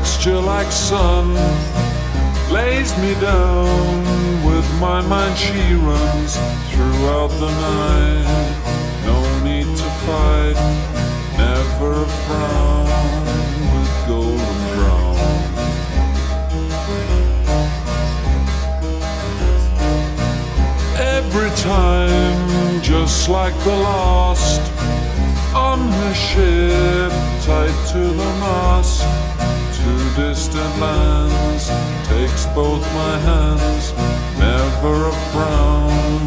texture like sun lays me down. With my mind she runs throughout the night. No need to fight, never a frown, with golden brown. Every time, just like the last, on her ship, tied to the mast, to distant lands, takes both my hands, never a frown.